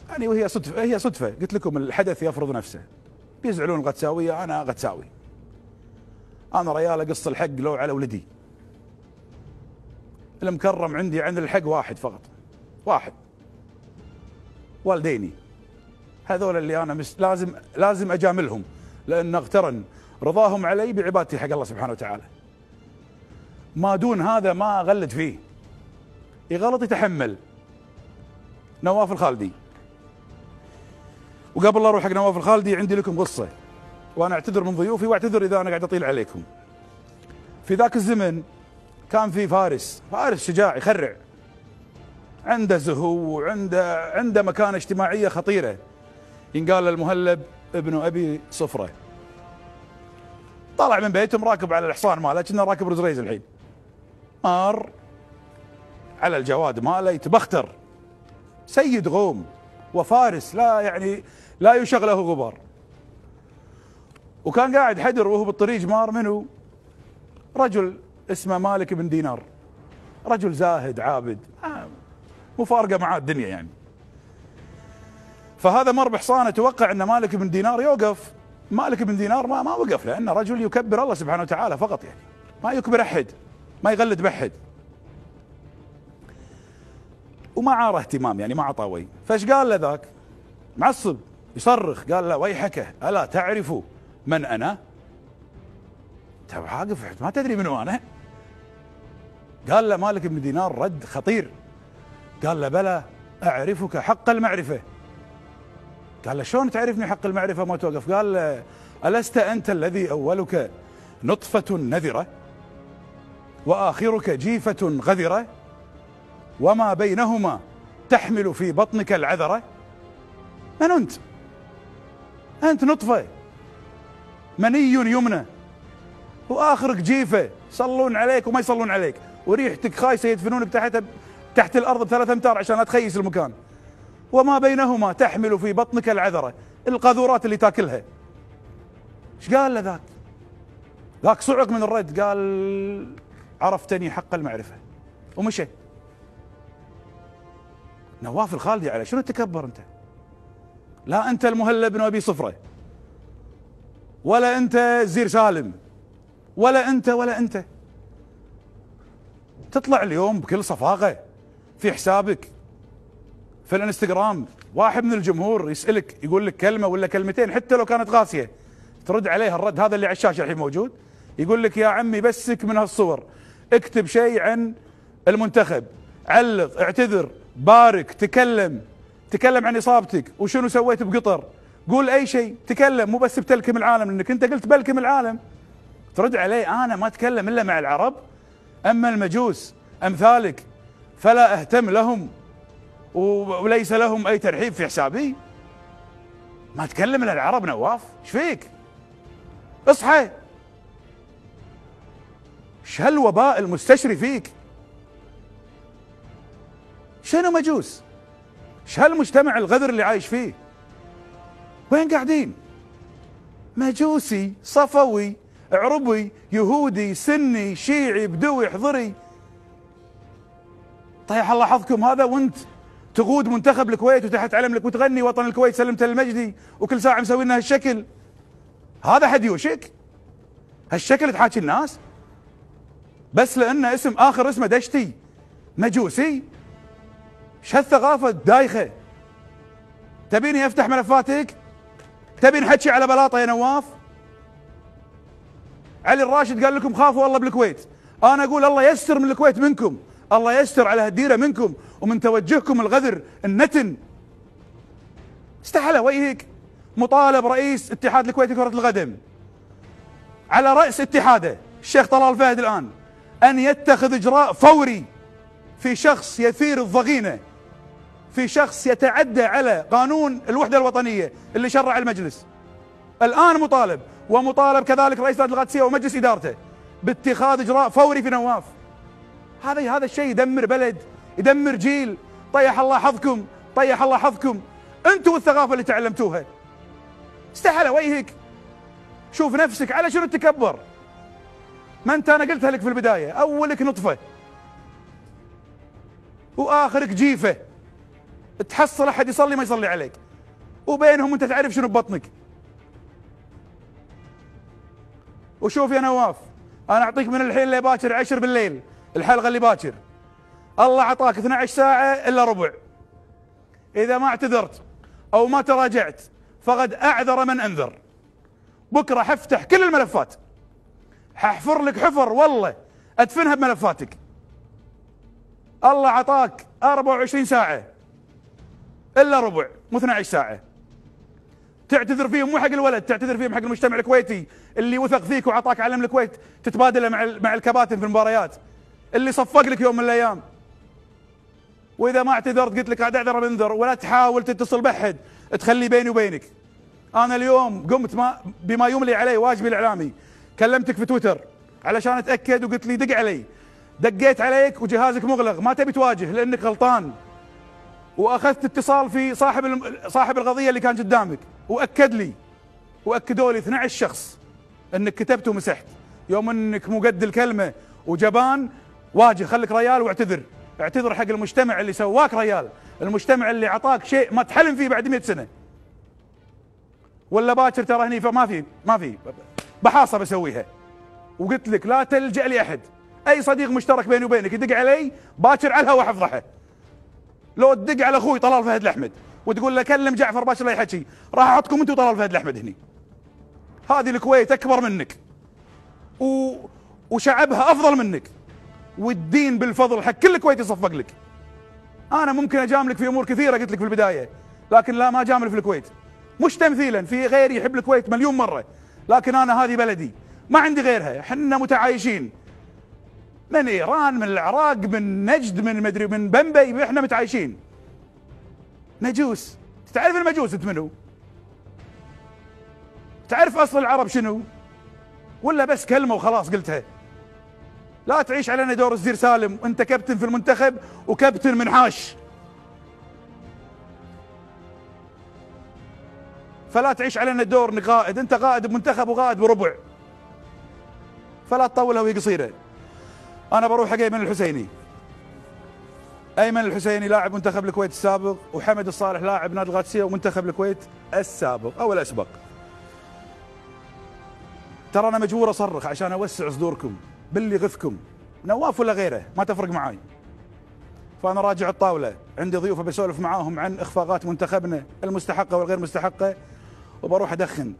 يعني وهي صدفة، هي صدفة، قلت لكم الحدث يفرض نفسه. بيزعلون الغتساوية، أنا غتساوي، أنا ريال أقص الحق لو على ولدي. المكرم عندي عند الحق واحد فقط، واحد، والديني. هذول اللي أنا لازم أجاملهم، لأن اغترن رضاهم علي بعبادتي حق الله سبحانه وتعالى. ما دون هذا ما أغلد فيه، يغلط يتحمل. نواف الخالدي. وقبل لا اروح حق نواف الخالدي عندي لكم قصه، وانا اعتذر من ضيوفي واعتذر اذا انا قاعد اطيل عليكم. في ذاك الزمن كان في فارس شجاع يخرع، عنده زهو وعنده مكانه اجتماعيه خطيره، ينقال المهلب ابن ابي صفره. طلع من بيتهم راكب على الحصان ماله، كنا راكب روز الحين، مار على الجواد ماله يتبختر، سيد غوم وفارس لا يشغله غبار. وكان قاعد حدر وهو بالطريق مار منه رجل اسمه مالك بن دينار، رجل زاهد عابد، مفارقه معاه الدنيا يعني. فهذا مر بحصانه، توقع ان مالك بن دينار يوقف. مالك بن دينار ما وقف، لانه رجل يكبر الله سبحانه وتعالى فقط، يعني ما يكبر احد، ما يغلد باحد، وما عاره اهتمام، يعني ما عطاوي. فايش قال له ذاك؟ معصب يصرخ، قال له ويحك الا تعرف من انا؟ انت واقف ما تدري منو انا؟ قال له مالك بن دينار رد خطير، قال له بلى اعرفك حق المعرفه. قال له شلون تعرفني حق المعرفه ما توقف؟ قال له الست انت الذي اولك نطفه نذره واخرك جيفه غذره وما بينهما تحمل في بطنك العذره؟ من انت؟ انت نطفه مني يمنى واخرك جيفه، يصلون عليك وما يصلون عليك، وريحتك خايسه يدفنونك تحت الارض ب3 امتار عشان لا تخيس المكان. وما بينهما تحمل في بطنك العذره، القاذورات اللي تاكلها. ايش قال له ذاك صعق من الرد، قال عرفتني حق المعرفه، ومشى. نواف الخالدي على شنو تكبر انت؟ لا انت المهلب بن ابي صفره، ولا انت زير سالم، ولا انت تطلع اليوم بكل صفاقه في حسابك في الانستغرام، واحد من الجمهور يسالك يقول لك كلمه ولا كلمتين حتى لو كانت قاسيه، ترد عليها الرد هذا اللي على الشاشه الحين موجود، يقول لك يا عمي بسك من هالصور، اكتب شيء عن المنتخب، علق، اعتذر، بارك، تكلم عن اصابتك وشنو سويت بقطر، قول اي شيء، تكلم، مو بس بتلكم العالم، لانك انت قلت بلكم العالم. ترد عليه انا ما اتكلم الا مع العرب، اما المجوس امثالك فلا اهتم لهم وليس لهم اي ترحيب في حسابي. ما اتكلم الا العرب. نواف ايش فيك؟ اصحى، ايش هالوباء المستشري فيك؟ شنو مجوس؟ ايش هالمجتمع الغذر اللي عايش فيه؟ وين قاعدين؟ مجوسي، صفوي، عربي، يهودي، سني، شيعي، بدوي، حضري. طيح الله حظكم هذا وانت تقود منتخب الكويت وتحت علمك وتغني وطن الكويت سلمت للمجدي، وكل ساعه مسوي لنا هالشكل. هذا حد يوشك؟ هالشكل تحاكي الناس؟ بس لان اخر اسمه دشتي مجوسي؟ ايش هالثقافه الدايخه؟ تبيني افتح ملفاتك؟ تبي نحكي على بلاطه يا نواف؟ علي الراشد قال لكم خافوا الله بالكويت، انا اقول الله يستر من الكويت منكم، الله يستر على هالديره منكم ومن توجهكم الغذر النتن. استحلى وجهك مطالب رئيس اتحاد الكويت لكره القدم على راس اتحاده الشيخ طلال فهد الان ان يتخذ اجراء فوري في شخص يثير الضغينه، في شخص يتعدى على قانون الوحده الوطنيه اللي شرع المجلس. الان مطالب، ومطالب كذلك رئيس نادي القادسيه ومجلس ادارته باتخاذ اجراء فوري في نواف. هذا الشيء يدمر بلد، يدمر جيل. طيح الله حظكم، طيح الله حظكم، انتم والثقافه اللي تعلمتوها. استحلى وجهك، شوف نفسك، على شنو تكبر؟ ما انت انا قلتها لك في البدايه، اولك نطفه واخرك جيفه، تحصل احد يصلي ما يصلي عليك، وبينهم انت تعرف شنو ببطنك. وشوف يا نواف، انا اعطيك من الحين لباكر 10 بالليل الحلقه اللي باكر، الله عطاك 12 ساعه الا ربع. اذا ما اعتذرت او ما تراجعت فقد اعذر من انذر. بكره حفتح كل الملفات، ححفر لك حفر والله ادفنها بملفاتك. الله عطاك 24 ساعه الا ربع، مو 12 ساعه. تعتذر فيهم مو حق الولد، تعتذر فيهم حق المجتمع الكويتي اللي وثق فيك وعطاك علم الكويت تتبادله مع الكباتن في المباريات، اللي صفق لك يوم من الايام. واذا ما اعتذرت قلت لك قاعد اعذر منذر، ولا تحاول تتصل بأحد تخلي بيني وبينك. انا اليوم قمت بما يملي علي واجبي الاعلامي، كلمتك في تويتر علشان اتاكد وقلت لي دق علي، دقيت عليك وجهازك مغلق ما تبي تواجه لانك غلطان، واخذت اتصال في صاحب القضيه اللي كان قدامك واكد لي، واكدوا لي 12 شخص انك كتبت ومسحت. يوم انك مو قد الكلمه وجبان، واجه خليك ريال واعتذر. اعتذر حق المجتمع اللي سواك ريال، المجتمع اللي عطاك شيء ما تحلم فيه بعد 100 سنه. ولا باكر ترى هني ما في بحاصه بسويها. وقلت لك لا تلجأ لاحد، اي صديق مشترك بيني وبينك يدق علي باكر على الهواء حفضحه. لو تدق على اخوي طلال فهد الاحمد وتقول له كلم جعفر باكر لا يحكي، راح احطكم انتم وطلال فهد الاحمد هني. هذه الكويت اكبر منك وشعبها افضل منك، والدين بالفضل حق كل الكويت يصفق لك. انا ممكن اجاملك في امور كثيره قلت لك في البدايه، لكن لا ما جامل في الكويت، مش تمثيلا، في غيري يحب الكويت مليون مره، لكن انا هذه بلدي ما عندي غيرها. احنا متعايشين من ايران، من العراق، من نجد، من مدري من بمبي، احنا متعايشين. مجوس، تعرف المجوس انت منو؟ تعرف اصل العرب شنو؟ ولا بس كلمه وخلاص قلتها؟ لا تعيش علينا دور الزير سالم، انت كابتن في المنتخب وكابتن منحاش، فلا تعيش علينا الدور انك قائد، انت قائد بمنتخب وقائد بربع، فلا تطولها وهي قصيره. انا بروح حق ايمن الحسيني. ايمن الحسيني لاعب منتخب الكويت السابق، وحمد الصالح لاعب نادي القادسيه ومنتخب الكويت السابق او الاسبق. ترى انا مجبور اصرخ عشان اوسع صدوركم باللي يغثكم، نواف ولا غيره ما تفرق معاي. فانا راجع الطاوله، عندي ضيوف بسولف معاهم عن اخفاقات منتخبنا المستحقه والغير مستحقه، وبروح ادخن.